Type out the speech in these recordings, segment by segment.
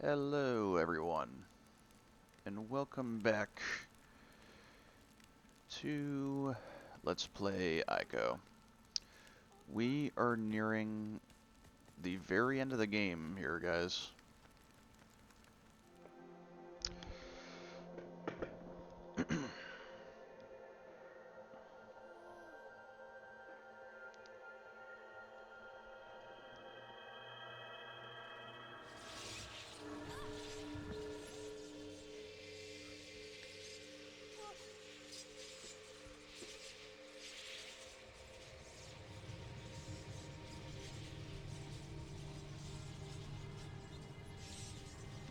Hello everyone, and welcome back to Let's Play Ico. We are nearing the very end of the game here, guys.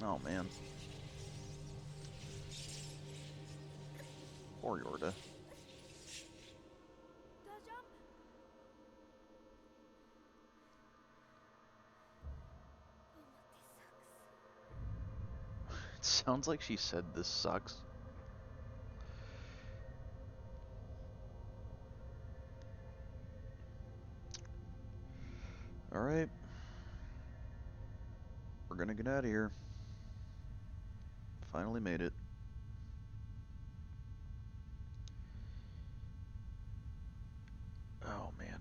Oh man, poor Yorda. It sounds like she said this sucks. Alright, we're gonna get out of here. Finally made it. Oh man.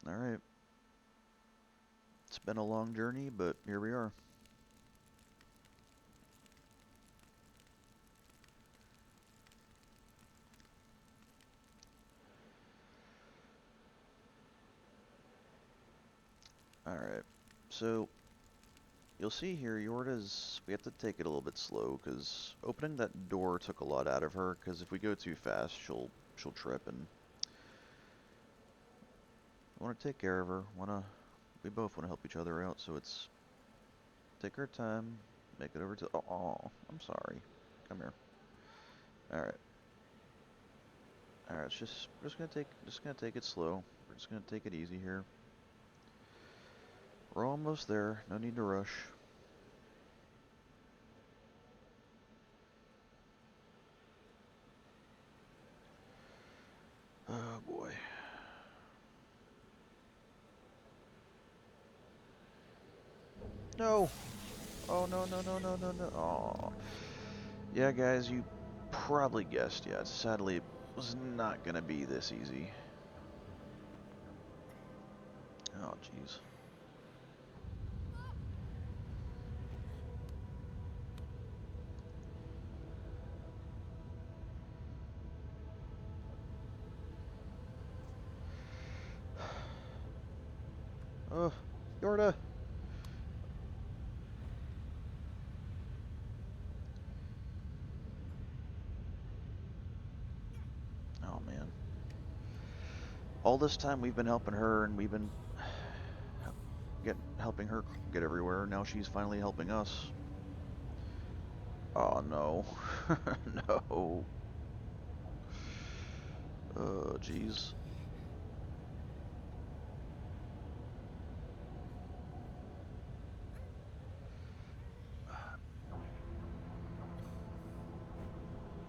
Alright. It's been a long journey, but here we are. Alright, so you'll see here, we have to take it a little bit slow, because opening that door took a lot out of her, because if we go too fast, she'll trip, and I want to take care of her, we both want to help each other out, so it's, take our time, make it over to, oh, I'm sorry, come here, alright, alright, we're just gonna take it slow, we're just gonna take it easy here, we're almost there, no need to rush. Oh boy. No! Oh, no, no, no, no, no, no. Oh. Yeah, guys, you probably guessed, yeah. Sadly, it was not gonna be this easy. Oh, jeez. Oh, Yorda! Oh, man. All this time we've been helping her, and we've been helping her get everywhere. Now she's finally helping us. Oh, no. No. Oh, jeez.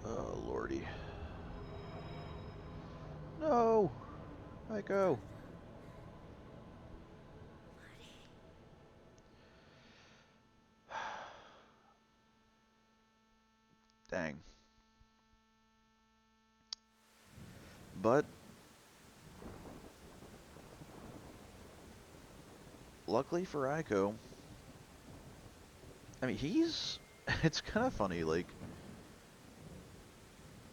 Oh, lordy. No! Ico! Dang. But luckily for Ico, I mean, it's kind of funny, like,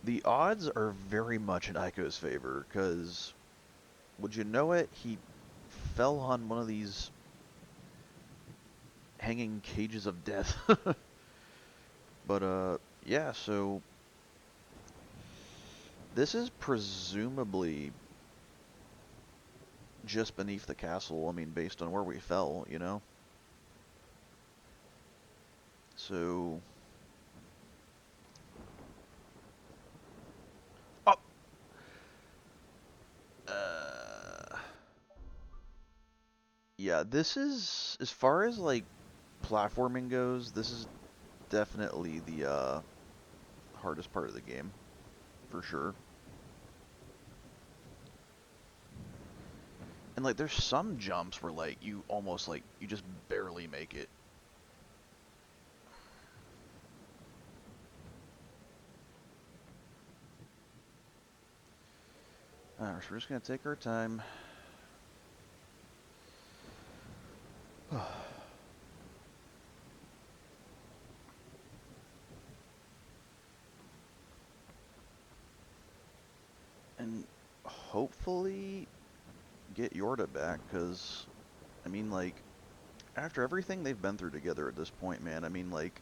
the odds are very much in Ico's favor, because, would you know it, he fell on one of these hanging cages of death. But, yeah, so, this is presumably just beneath the castle, I mean, based on where we fell, you know? So... Oh! Yeah, this is, as far as, like, platforming goes, this is definitely the hardest part of the game, for sure. And like, there's some jumps where like you almost like you just barely make it. Alright, so we're just gonna take our time. And hopefully get Yorda back, because, I mean, like, after everything they've been through together at this point, man, I mean, like,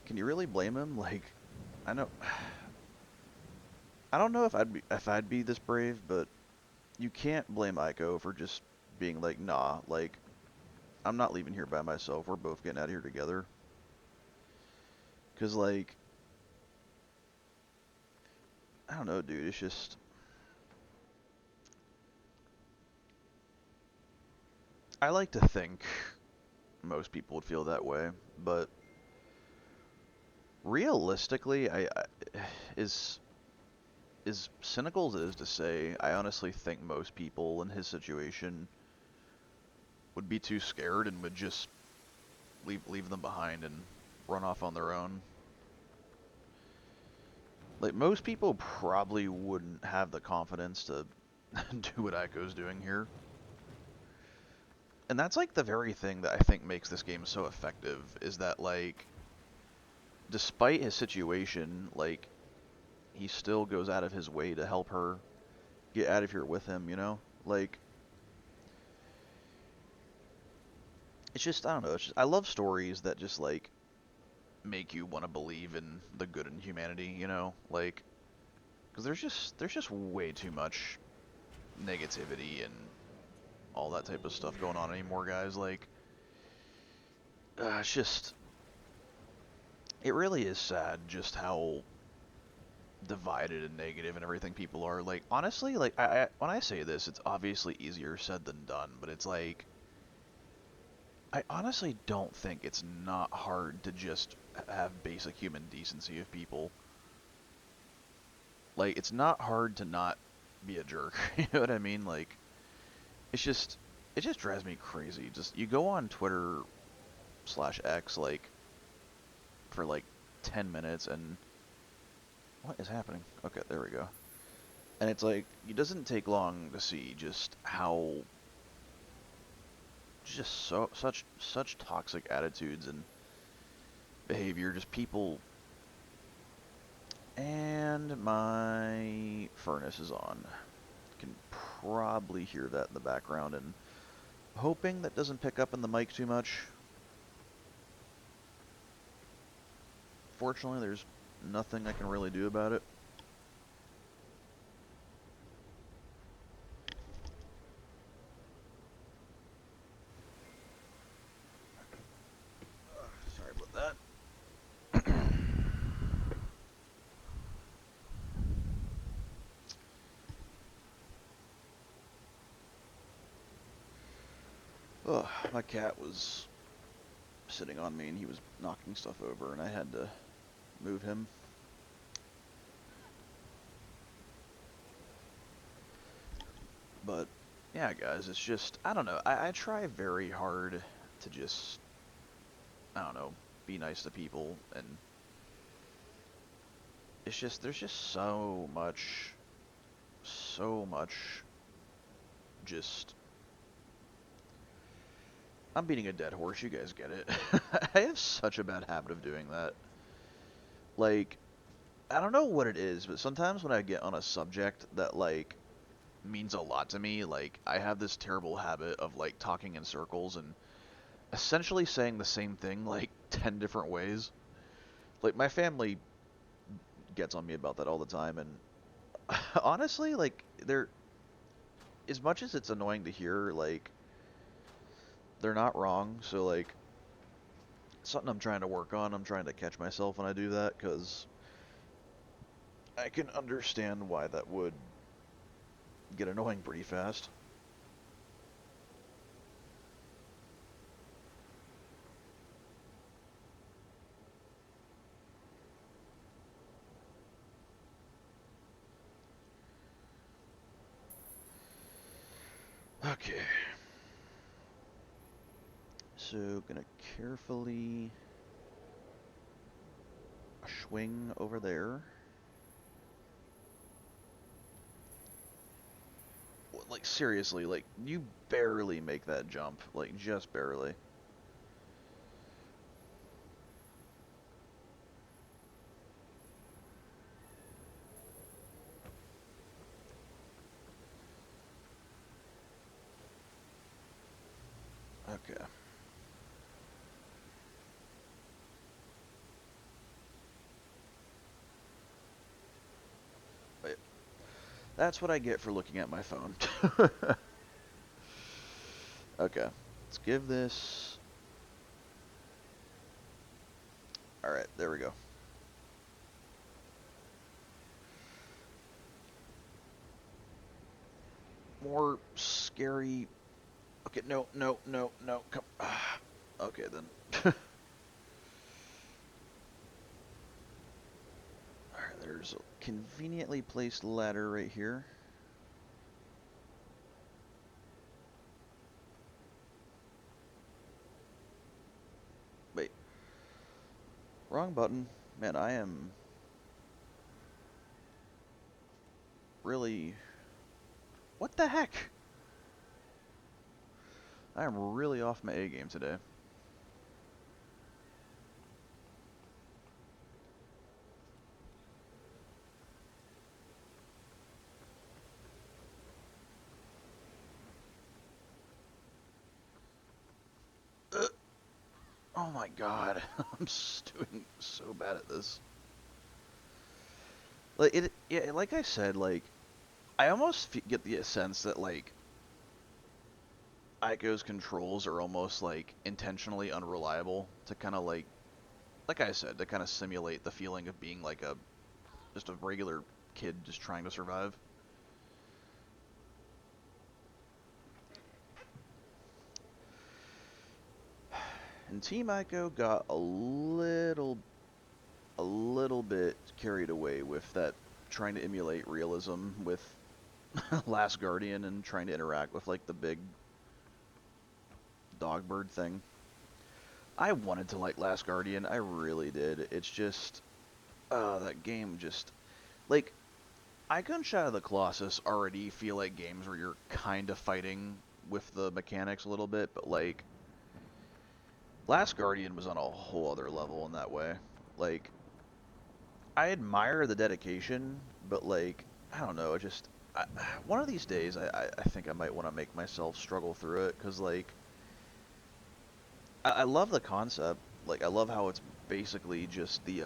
can you really blame him? Like, I know, I don't know if I'd be this brave, but you can't blame Aiko for just being like, nah, like, I'm not leaving here by myself. We're both getting out of here together. Because, like, I don't know, dude. It's just, I like to think most people would feel that way, but realistically, is as cynical as it is to say, I honestly think most people in his situation would be too scared and would just leave them behind and run off on their own. Like, most people probably wouldn't have the confidence to do what Aiko's doing here. And that's like the very thing that I think makes this game so effective, is that, like, despite his situation, like, he still goes out of his way to help her get out of here with him, you know? Like, it's just, I don't know, it's just, I love stories that just, like, make you want to believe in the good in humanity, you know? Like, because there's just way too much negativity and all that type of stuff going on anymore, guys. Like, it's just, it really is sad just how divided and negative and everything people are. Like, honestly, like, when I say this, it's obviously easier said than done, but it's like, I honestly don't think it's not hard to just have basic human decency of people. Like, it's not hard to not be a jerk. You know what I mean? Like, it's just, it just drives me crazy. Just, you go on Twitter/X, like, for like 10 minutes, and what is happening? Okay, there we go. And it's like, it doesn't take long to see just how, just such toxic attitudes and behavior, just people. And my furnace is on. You can probably hear that in the background, and hoping that doesn't pick up in the mic too much. Fortunately, there's nothing I can really do about it. Sorry about that. Oh, my cat was sitting on me and he was knocking stuff over, and I had to move him. But yeah, guys, it's just, I don't know. I try very hard to just, I don't know, be nice to people, and it's just, there's just so much just, I'm beating a dead horse, you guys get it. I have such a bad habit of doing that. Like, I don't know what it is, but sometimes when I get on a subject that, like, means a lot to me, like, I have this terrible habit of, like, talking in circles and essentially saying the same thing, like, 10 different ways. Like, my family gets on me about that all the time, and honestly, like, they're, as much as it's annoying to hear, like, they're not wrong, so, like, something I'm trying to work on. I'm trying to catch myself when I do that, because I can understand why that would get annoying pretty fast. Okay. So, gonna carefully swing over there. Like, seriously, like, you barely make that jump. Like, just barely. Okay. Wait. That's what I get for looking at my phone. Okay. Let's give this... Alright, there we go. More scary... Okay, no, no, no, no, come... Okay, then. Alright, there's a conveniently placed ladder right here. Wait. Wrong button. Man, I am... really... What the heck? I am really off my A game today. Oh my god, I'm doing so bad at this. Like yeah, like I said, like I almost get the sense that like Ico's controls are almost like intentionally unreliable to kind of like I said, to kind of simulate the feeling of being like a just a regular kid just trying to survive. And Team Ico got a little bit carried away with that trying to emulate realism with Last Guardian and trying to interact with like the big dog bird thing. I wanted to like Last Guardian, I really did. It's just that game just like Icon Shadow of the Colossus already feel like games where you're kind of fighting with the mechanics a little bit, but like Last Guardian was on a whole other level in that way. Like I admire the dedication, but like I don't know, it just one of these days I think I might want to make myself struggle through it because like I love the concept. Like I love how it's basically just the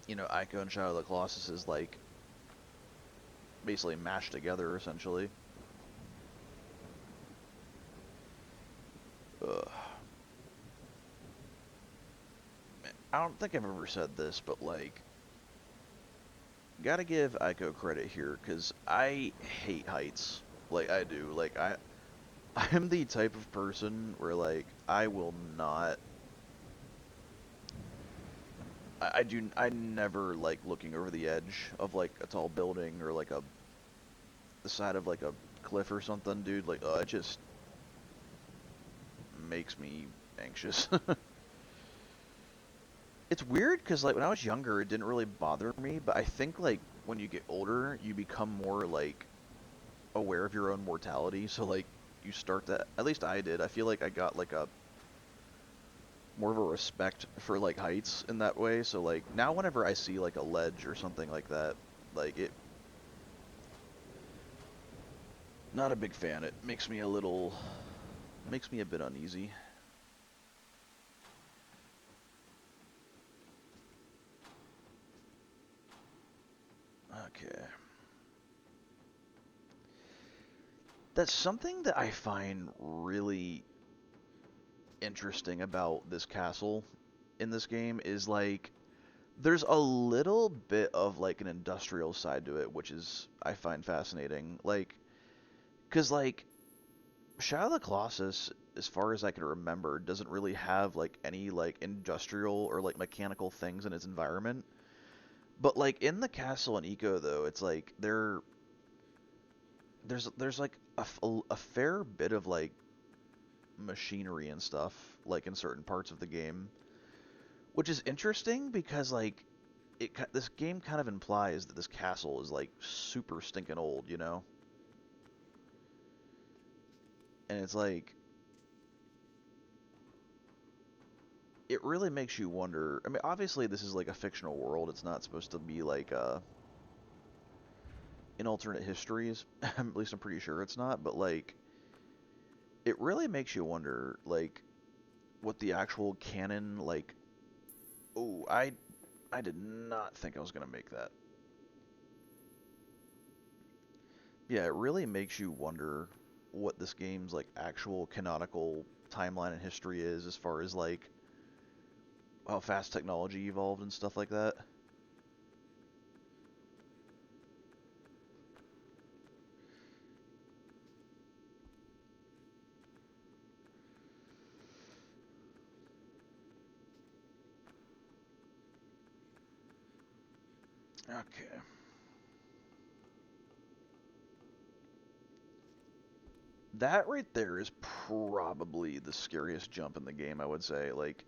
Ico and Shadow of the Colossus is like basically mashed together essentially. Ugh. I don't think I've ever said this, but like gotta give Ico credit here because I hate heights. Like I do. Like I'm the type of person where like I will not. I never like looking over the edge of like a tall building or like the side of like a cliff or something, dude. Like it just makes me anxious. It's weird because like when I was younger, it didn't really bother me, but I think like when you get older, you become more like aware of your own mortality. So like you start to, at least I did. I feel like I got like a more of a respect for like heights in that way. So like now whenever I see like a ledge or something like that, like it not a big fan. It makes me a bit uneasy. Okay. That's something that I find really interesting about this castle in this game is like there's a little bit of like an industrial side to it, which is I find fascinating. Like, cause like Shadow of the Colossus, as far as I can remember, doesn't really have like any like industrial or like mechanical things in its environment. But like in the castle and Eco though, it's like there's like a fair bit of like machinery and stuff like in certain parts of the game, which is interesting because like this game kind of implies that this castle is like super stinking old, you know? And it's like it really makes you wonder. I mean, obviously this is like a fictional world. It's not supposed to be like in alternate histories. At least I'm pretty sure it's not, but like it really makes you wonder like what the actual canon like. Oh, I did not think I was going to make that. Yeah, it really makes you wonder what this game's like actual canonical timeline and history is as far as like how fast technology evolved and stuff like that. Okay. That right there is probably the scariest jump in the game, I would say. Like,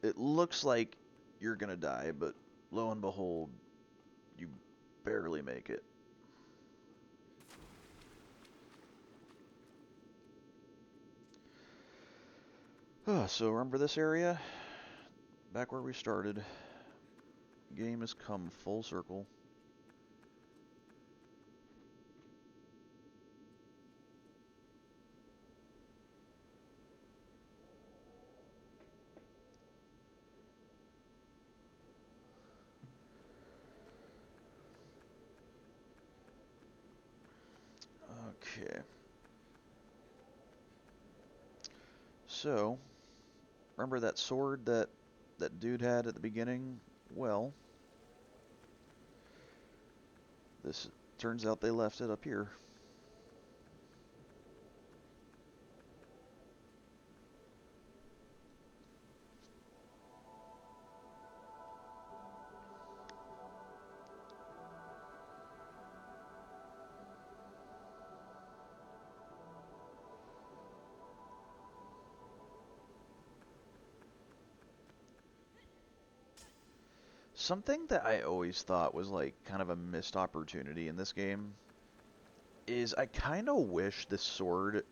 it looks like you're gonna die, but lo and behold, you barely make it. So remember this area? Back where we started. Game has come full circle. Okay. So, remember that sword that dude had at the beginning? Well, this turns out they left it up here. Something that I always thought was like kind of a missed opportunity in this game is I kind of wish this sword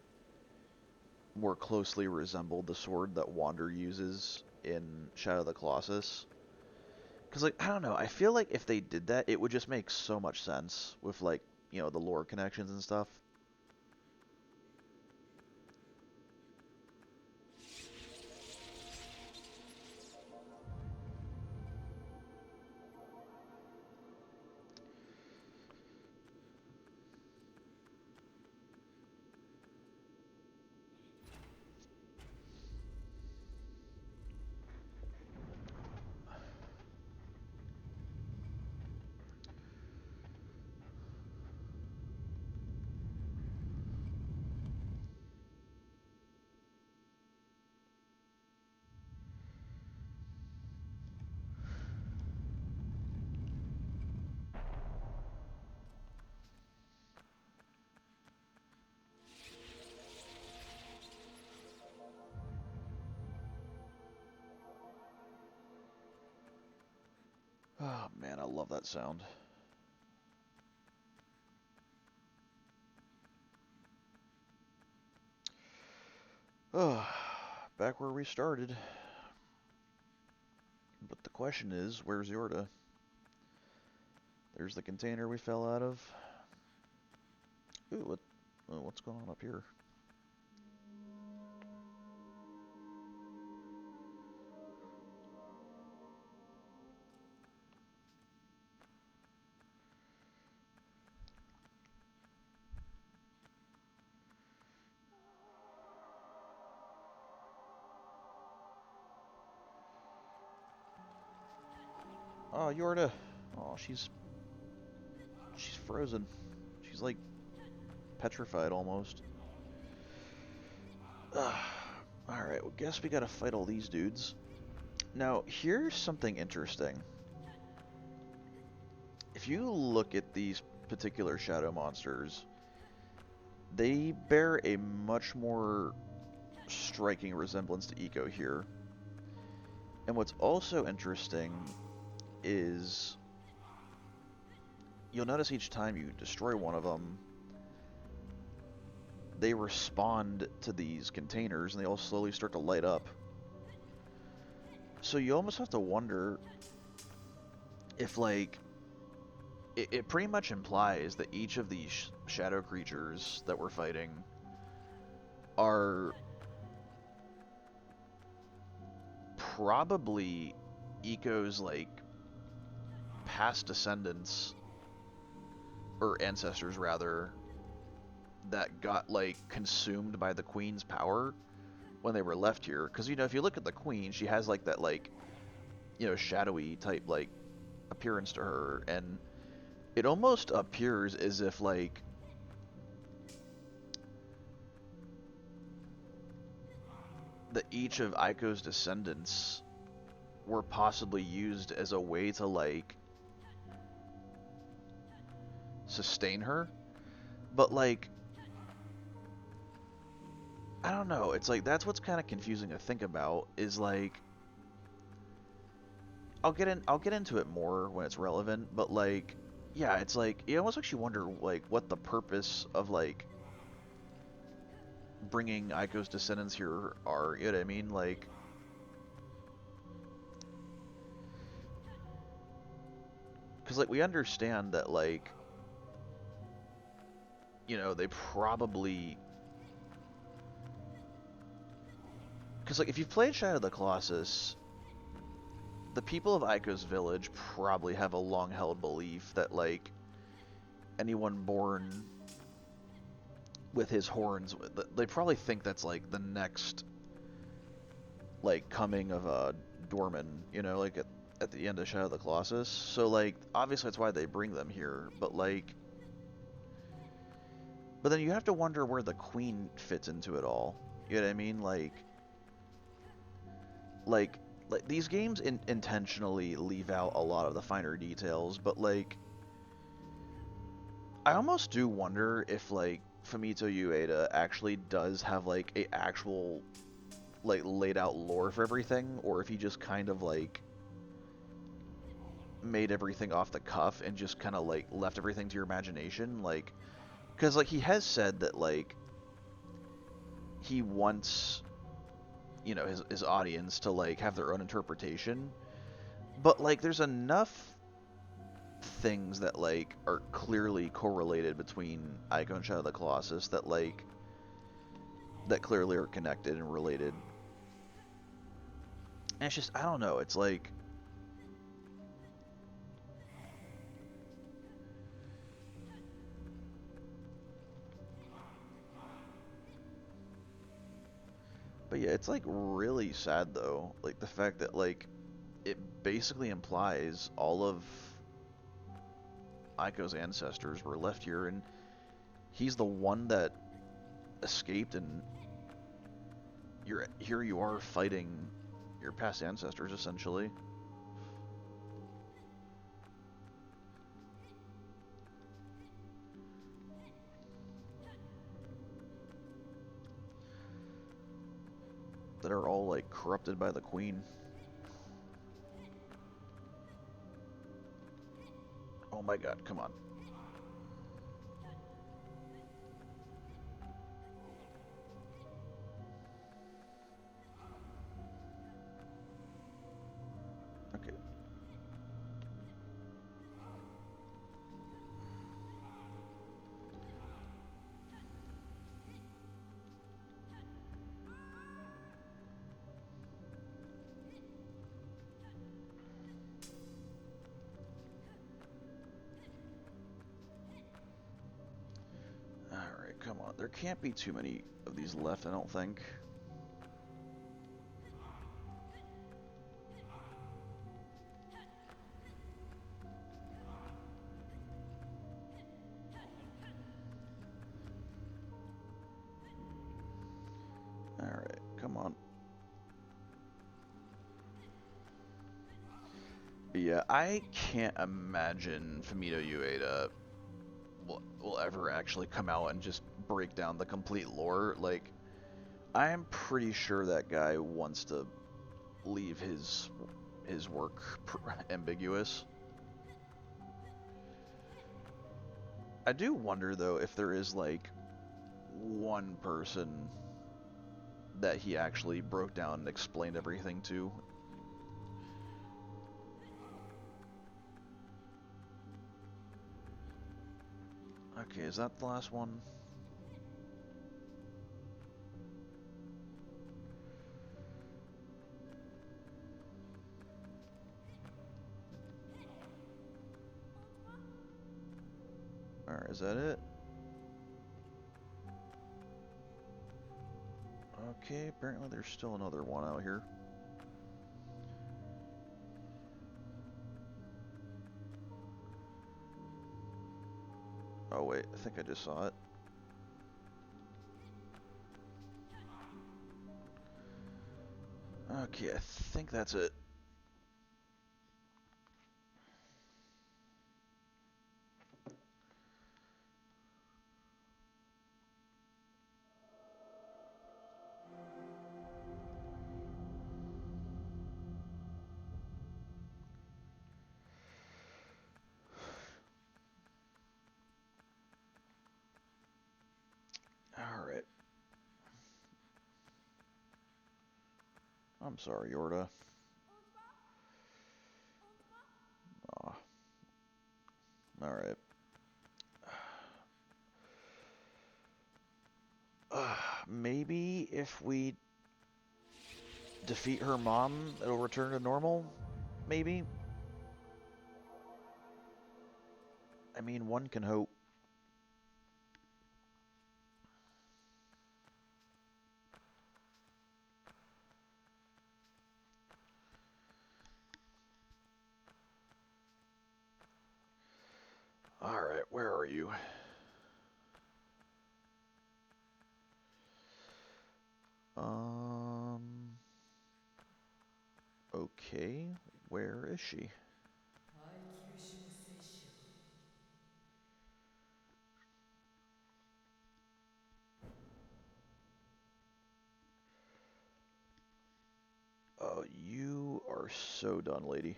more closely resembled the sword that Wander uses in Shadow of the Colossus. Because, like, I don't know, I feel like if they did that, it would just make so much sense with, like, the lore connections and stuff. Oh, man, I love that sound. Oh, back where we started. But the question is, where's Yorda? There's the container we fell out of. Ooh, what's going on up here? Oh, Yorda. Oh, she's frozen. She's like petrified almost. Alright, well, guess we gotta fight all these dudes. Now, here's something interesting. If you look at these particular shadow monsters, They bear a much more striking resemblance to Eco here. And what's also interesting is you'll notice each time you destroy one of them, they respond to these containers and they all slowly start to light up. So you almost have to wonder if, like, it pretty much implies that each of these shadow creatures that we're fighting are probably Eco's, like, past descendants, or ancestors rather, that got, like, consumed by the Queen's power when they were left here. Because, you know, if you look at the Queen, she has, like, that, like, you know, shadowy type, like, appearance to her, and it almost appears as if, like, that each of Aiko's descendants were possibly used as a way to, like, sustain her. But, like, I don't know, it's like, that's what's kind of confusing to think about, is, like, I'll get into it more when it's relevant, but, like, yeah, it's like, it almost makes you wonder, like, what the purpose of, like, bringing Aiko's descendants here are, you know what I mean? Like, because, like, we understand that, like, you know, they probably... Because, like, if you've played Shadow of the Colossus, the people of Aiko's village probably have a long-held belief that, like, anyone born with his horns, they probably think that's, like, the next, like, coming of a Dorman, you know, like, at the end of Shadow of the Colossus. So, like, obviously that's why they bring them here, but, like... But then you have to wonder where the Queen fits into it all. You know what I mean? Like, these games intentionally leave out a lot of the finer details, but, like, I almost do wonder if, like, Fumito Ueda actually does have, like, a actual, like, laid out lore for everything, or if he just kind of, like, made everything off the cuff and just kind of, like, left everything to your imagination, like, because, like, he has said that, like, he wants, you know, his audience to, like, have their own interpretation, but, like, there's enough things that, like, are clearly correlated between Ico and Shadow of the Colossus that, like, that clearly are connected and related. And it's just, I don't know, it's like... But yeah, it's, like, really sad, though. Like, the fact that, like, it basically implies all of Aiko's ancestors were left here, and he's the one that escaped, and here you are fighting your past ancestors, essentially. That are all, like, corrupted by the Queen. Oh my god, come on. Okay. Alright, come on. There can't be too many of these left, I don't think. Alright, come on. But yeah, I can't imagine Fumito Ueda will ever actually come out and just break down the complete lore. Like, I'm pretty sure that guy wants to leave his work ambiguous. I do wonder though if there is like one person that he actually broke down and explained everything to. Okay, is that the last one? Alright, is that it? Okay, apparently there's still another one out here. Oh wait, I think I just saw it. Okay, I think that's it. Alright. I'm sorry, Yorda. Aw. Alright. Maybe if we defeat her mom, it'll return to normal? Maybe? I mean, one can hope. Alright, where are you? Okay, where is she? Oh, you are so done, lady.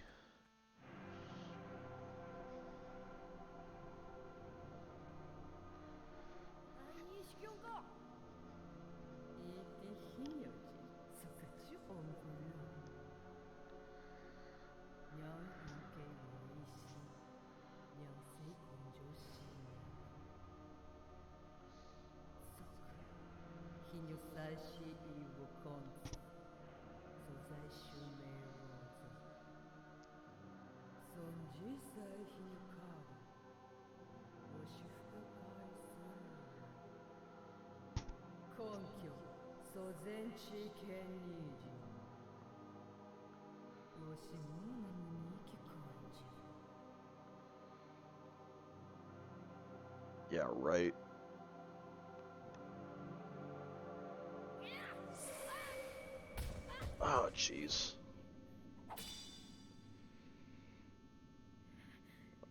Yeah, right. Oh, jeez.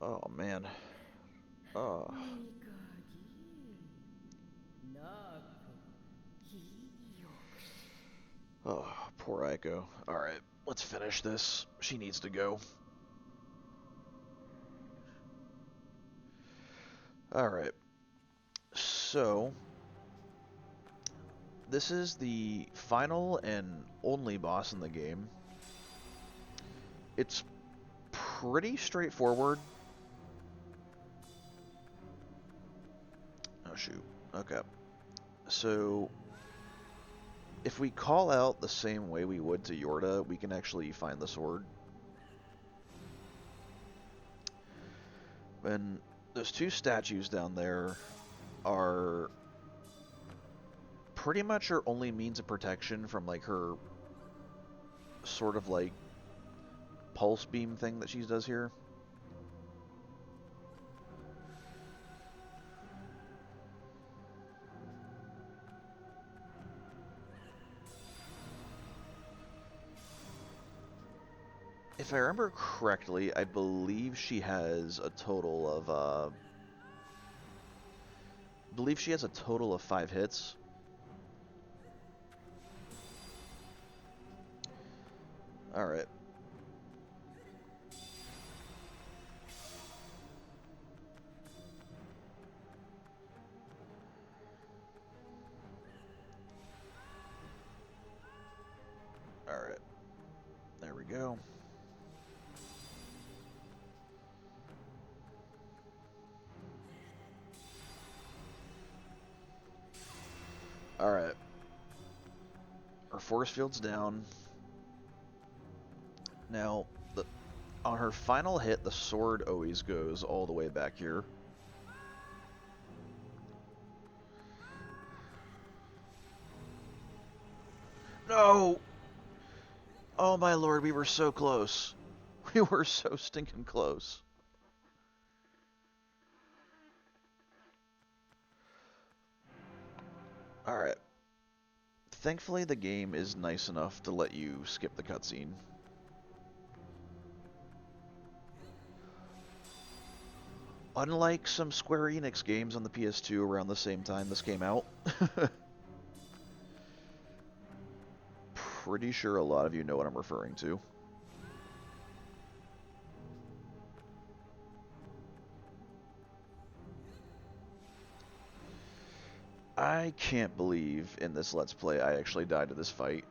Oh, man. Oh. Oh, poor Aiko. Alright, let's finish this. She needs to go. Alright. So, this is the final and only boss in the game. It's pretty straightforward. Oh, shoot. Okay. So, if we call out the same way we would to Yorda, we can actually find the sword. And those two statues down there are pretty much her only means of protection from like her sort of like pulse beam thing that she does here. If I remember correctly, I believe she has a total of believe she has a total of 5 hits. Alright. Alright. There we go. Alright. Her force field's down. Now, on her final hit, the sword always goes all the way back here. No! Oh my lord, we were so close. We were so stinking close. Alright. Thankfully, the game is nice enough to let you skip the cutscene. Unlike some Square Enix games on the PS2 around the same time this came out. Pretty sure a lot of you know what I'm referring to. I can't believe in this Let's Play I actually died to this fight.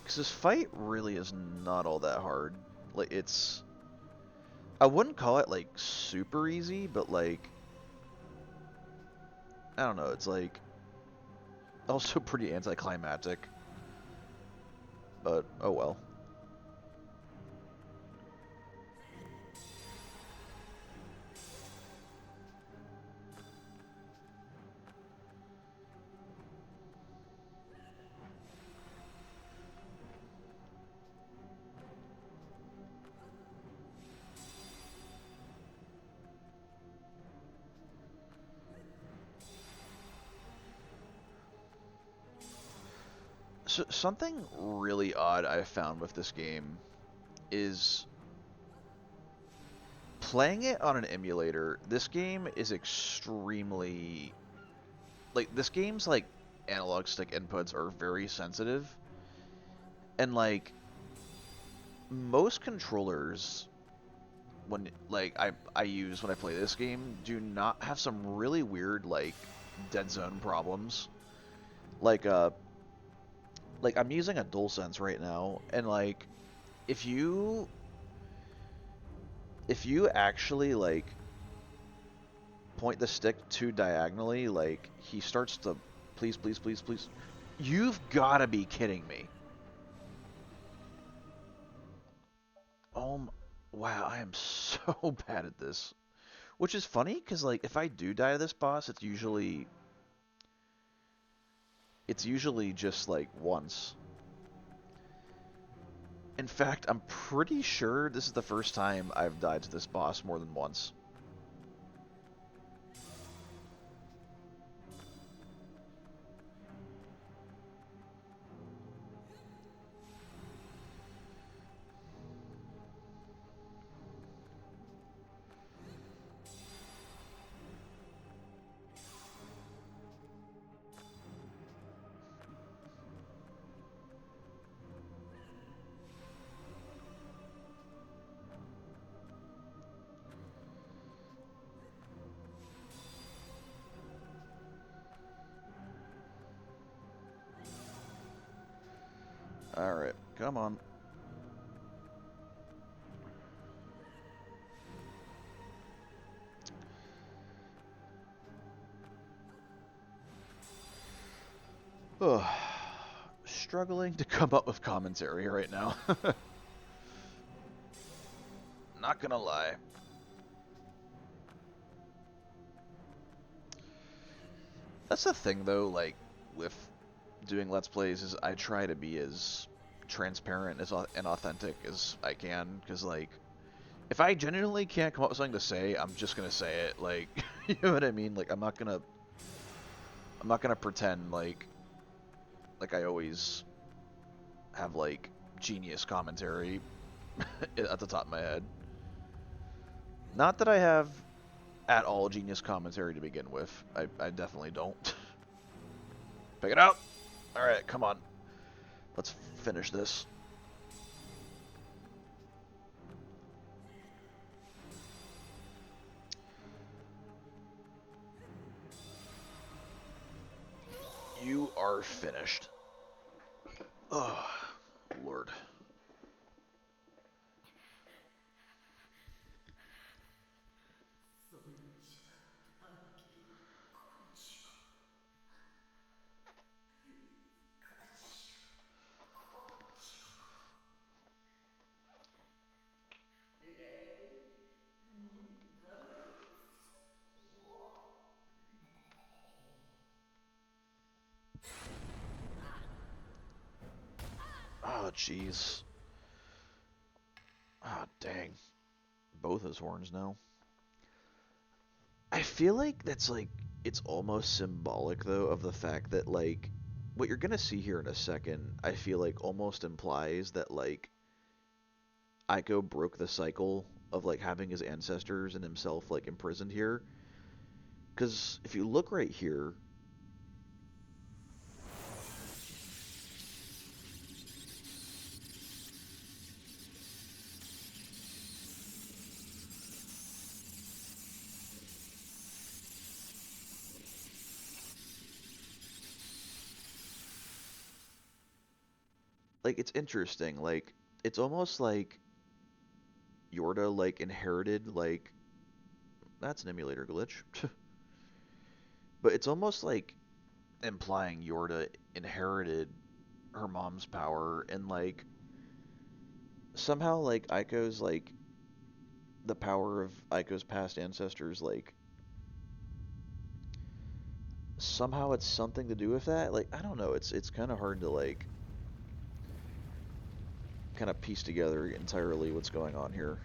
Because this fight really is not all that hard. Like, it's... I wouldn't call it, like, super easy, but, like... I don't know, it's, like... also pretty anticlimactic. But, oh well. So, something really odd I found with this game is playing it on an emulator. This game is extremely like this game's like analog stick inputs are very sensitive, and like most controllers when like I use when I play this game do not have some really weird like dead zone problems. Like I'm using a DualSense right now, and like if you actually like point the stick too diagonally, like he starts to please please please please. You've got to be kidding me. Oh, wow, I am so bad at this. Which is funny, because, like, if I do die to this boss, it's usually just, like, once. In fact, I'm pretty sure this is the first time I've died to this boss more than once. Alright, come on. Ugh. Struggling to come up with commentary right now. Not gonna lie. That's the thing, though, like, with doing Let's Plays, is I try to be as transparent and authentic as I can, because, like, if I genuinely can't come up with something to say, I'm just gonna say it, like, you know what I mean? Like, I'm not gonna pretend like I always have, like, genius commentary at the top of my head. Not that I have at all genius commentary to begin with. I definitely don't. Pick it up! Alright, come on. Let's finish this. You are finished. Oh, Lord. Oh, jeez. Ah, oh, dang. Both his horns now. I feel like that's like, it's almost symbolic, though, of the fact that, like, what you're gonna see here in a second, I feel like almost implies that, like, Aiko broke the cycle of, like, having his ancestors and himself, like, imprisoned here. Because if you look right here, like, it's interesting. Like, it's almost like Yorda, like, inherited, like, that's an emulator glitch. But it's almost like implying Yorda inherited her mom's power, and, like, somehow, like, Aiko's, like, the power of Aiko's past ancestors, like, somehow it's something to do with that. Like, I don't know. It's kind of hard to, like, kind of piece together entirely what's going on here.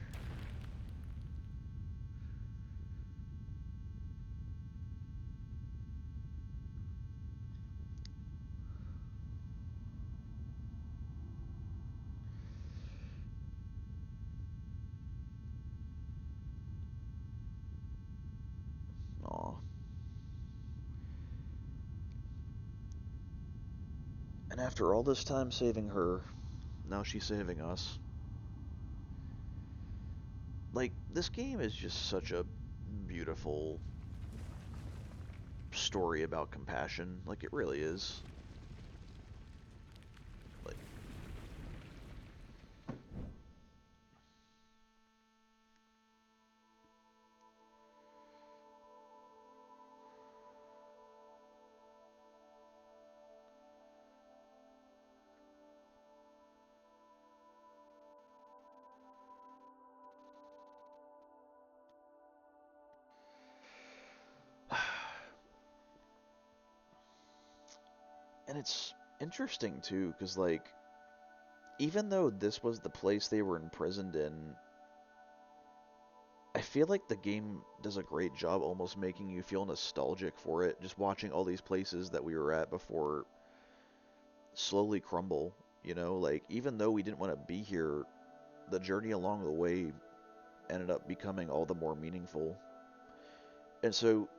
Aw. And after all this time saving her, now she's saving us. Like, this game is just such a beautiful story about compassion. Like, it really is. Like, and it's interesting too, because, like, even though this was the place they were imprisoned in, I feel like the game does a great job almost making you feel nostalgic for it, just watching all these places that we were at before slowly crumble, you know? Like, even though we didn't want to be here, the journey along the way ended up becoming all the more meaningful. And so,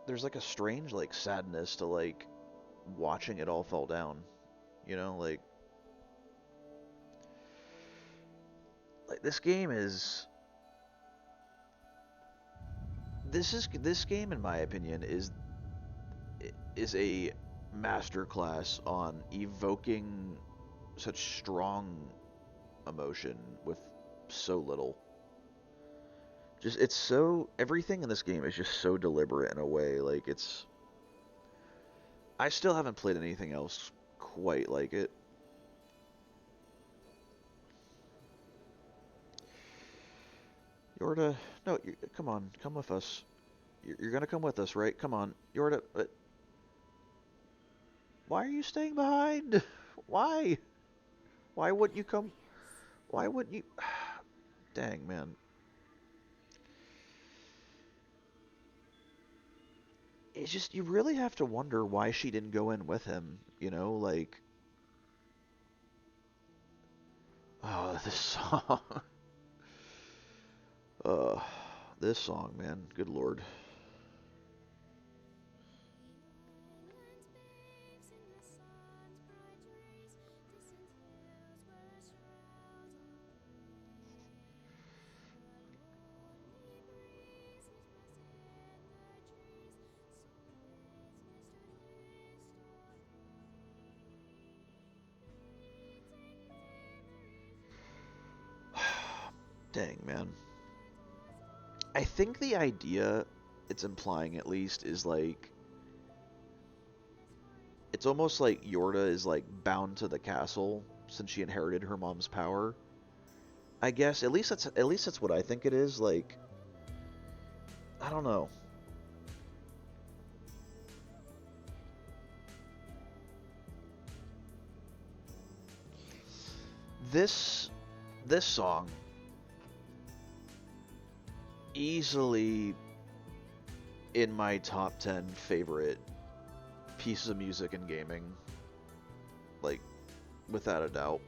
there's like a strange, like, sadness to, like, watching it all fall down, you know? Like, this game is... This game, in my opinion, is a masterclass on evoking such strong emotion with so little. Just, it's so, everything in this game is just so deliberate in a way. Like, it's, I still haven't played anything else quite like it. Yorda, no, come on, come with us. You're gonna come with us, right? Come on, Yorda. Why are you staying behind? Why? Why wouldn't you come? Why wouldn't you? Dang, man. It's just, you really have to wonder why she didn't go in with him, you know? Like, oh, this song. Uh, This song, man, good lord. Dang, man. I think the idea it's implying, at least, is like it's almost like Yorda is like bound to the castle since she inherited her mom's power. I guess at least that's what I think it is. Like, I don't know. This this song easily in my top 10 favorite pieces of music in gaming, like without a doubt.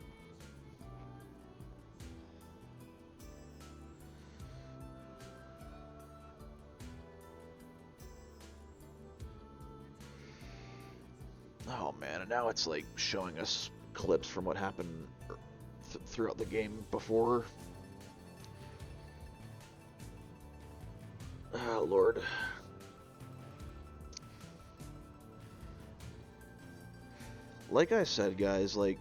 Oh man, and now it's like showing us clips from what happened throughout the game before. Oh lord. Like I said, guys, like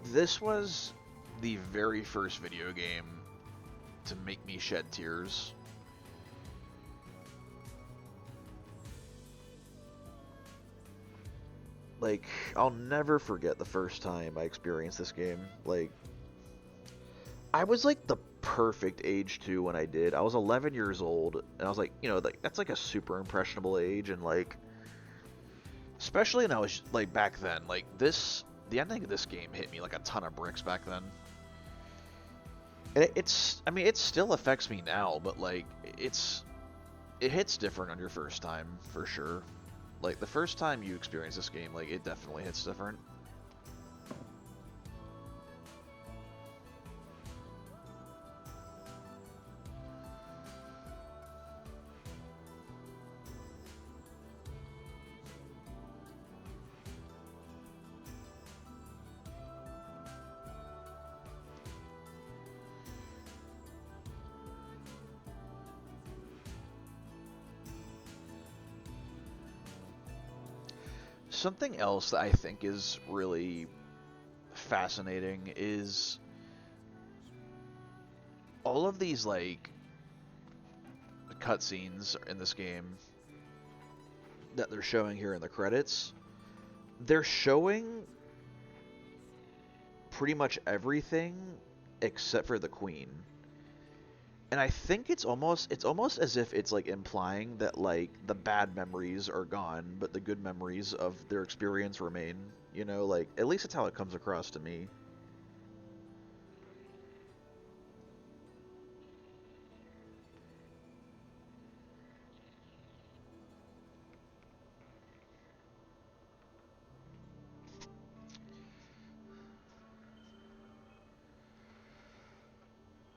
this was the very first video game to make me shed tears. Like, I'll never forget the first time I experienced this game. Like, I was like the perfect age too when I did. I was 11 years old, and I was like, like that's like a super impressionable age, and like, especially when I was like back then, like the ending of this game hit me like a ton of bricks back then. And I mean, it still affects me now, but like, it hits different on your first time for sure. Like the first time you experience this game, like it definitely hits different. Something else that I think is really fascinating is all of these like cutscenes in this game that they're showing here in the credits. They're showing pretty much everything except for the queen. And I think it's almost as if it's like implying that like the bad memories are gone, but the good memories of their experience remain. Like at least it's how it comes across to me.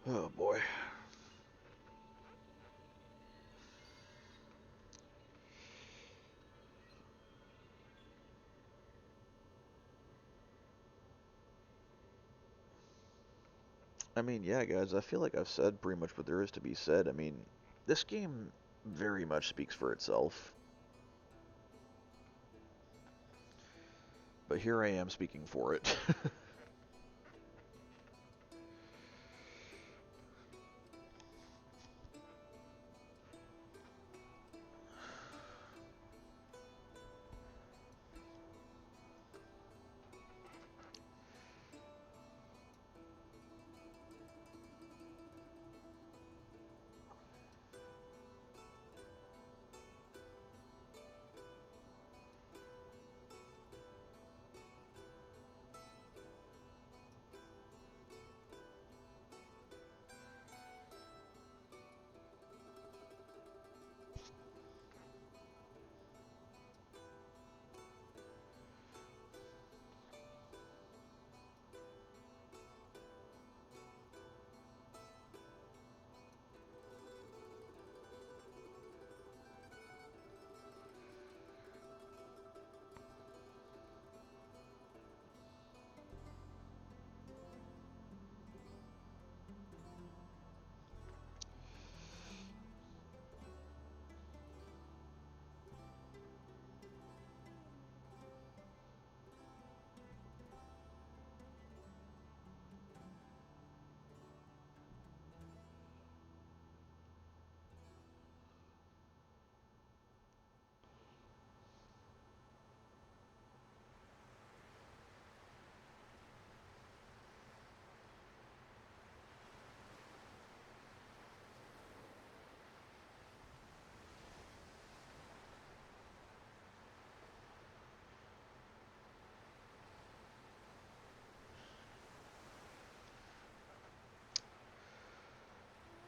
Oh boy. I mean, yeah, guys, I feel like I've said pretty much what there is to be said. I mean, this game very much speaks for itself. But here I am speaking for it.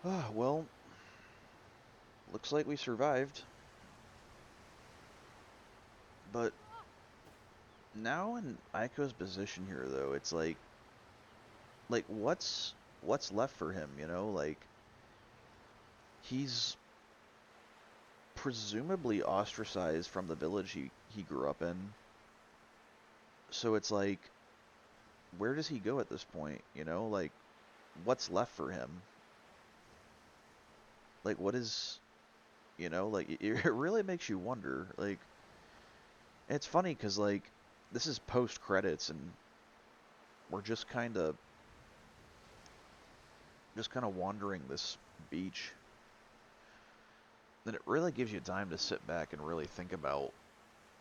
Ah, well, looks like we survived. But now in Aiko's position here, though, it's like what's left for him, you know? Like he's presumably ostracized from the village he grew up in. So it's like, where does he go at this point? You know, like what's left for him? Like what is, you know, like it really makes you wonder. Like it's funny because like this is post credits and we're just kind of wandering this beach. Then it really gives you time to sit back and really think about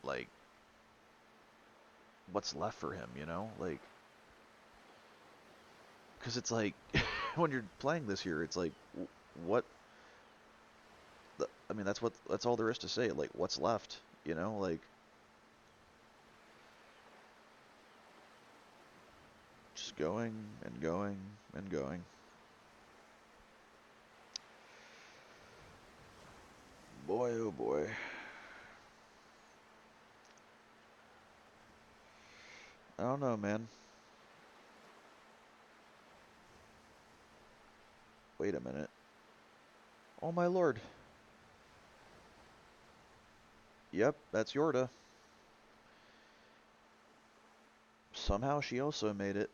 like what's left for him, you know? Like because it's like when you're playing this here, it's like what I mean, that's all there is to say. Like what's left, you know? Like just going and going and going. Boy, oh boy. I don't know, man. Wait a minute. Oh my lord. Yep, that's Yorda. Somehow she also made it.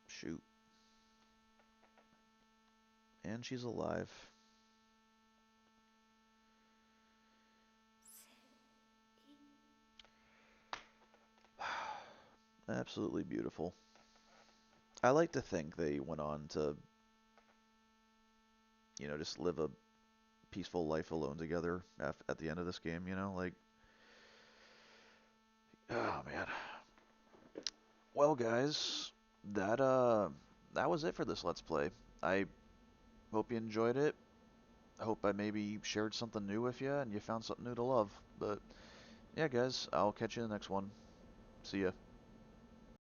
Shoot. And she's alive. Absolutely beautiful. I like to think they went on to, just live a peaceful life alone together at the end of this game, you know? Like, oh man. Well, guys, that was it for this Let's Play. I hope you enjoyed it. I hope I maybe shared something new with you and you found something new to love. But yeah, guys, I'll catch you in the next one. See ya.